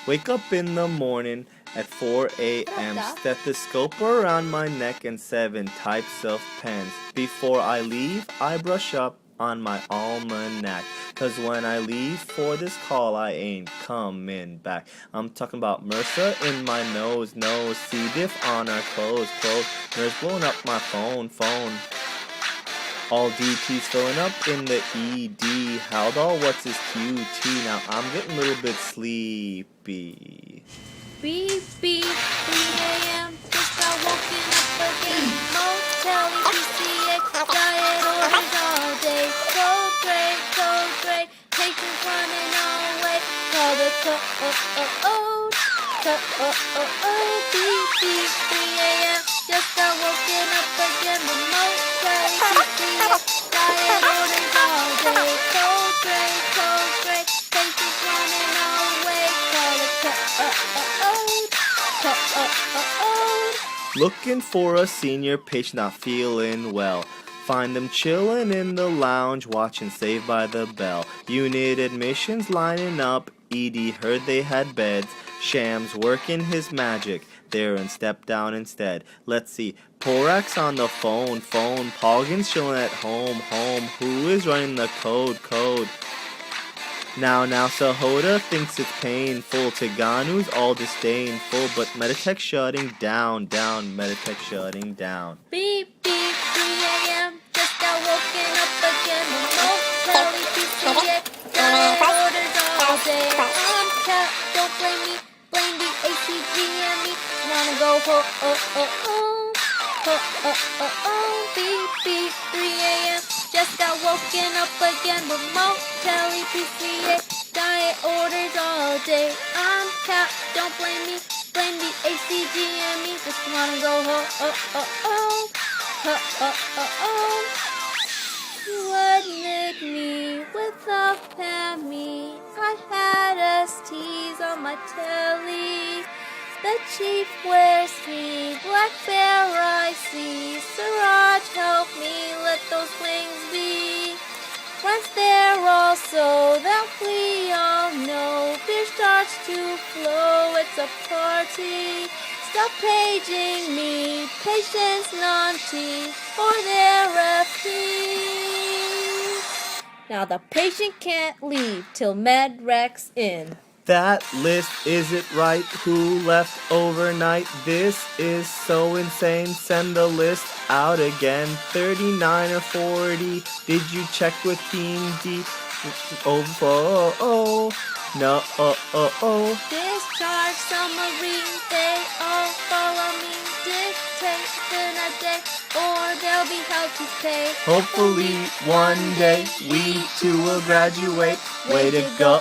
Wake up in the morning at 4 a.m. Stethoscope around my neck and 7 types of pens. Before I leave, I brush up on my almanac. Cause when I leave for this call, I ain't coming back. I'm talking about MRSA in my nose. C. diff on our clothes. Nurse blowing up my phone. All DT's filling up in the ED. Haldol, what's his QT? Now I'm getting a little bit sleepy. Beep, 3 a.m. Just got woken up again. Motel, TSH, diet orders all day. Cold gray, patients running away. Call the code. Beep, 3 a.m. Just got woken up again. The motel, TSH, diet orders all day. Cold gray, patients running away. Call the code. Looking for a senior patient not feeling well. Find them chillin' in the lounge watching Saved by the Bell. Unit admissions lining up. ED heard they had beds. Shams working his magic. There and step down instead. Let's see. Porax on the phone. Poggins chillin' at home. Who is running the code? Now, Sahoda thinks it's painful. Teganu's all disdainful. But Meditech shutting down. Meditech shutting down. Beep, 3 a.m. Just got woken up again. Motel, TSH, diet orders all day. I'm cat, don't blame me. Blame the ACGME. Wanna go home. Beep, 3 a.m. Just got woken up again. Motel, TSH, diet orders all day. I'm cat, don't blame me. Blame the ACGME. Just wanna go home. You admit me without Pammy. I had STs on my telly. The chief wears me, Black Bear I see. Siraj, help me, let those wings be. Once there also that we all know, beer starts to flow, it's a party. Stop paging me, patients non-T, or their FT. Now the patient can't leave till MedRec's in. That list, is it right? Who left overnight? This is so insane. Send the list out again. 39 or 40. Did you check with Team D? No. Discharge summary. They all follow me. Dictate a day, or they'll be held to pay. Hopefully one day we too will graduate. Way to go.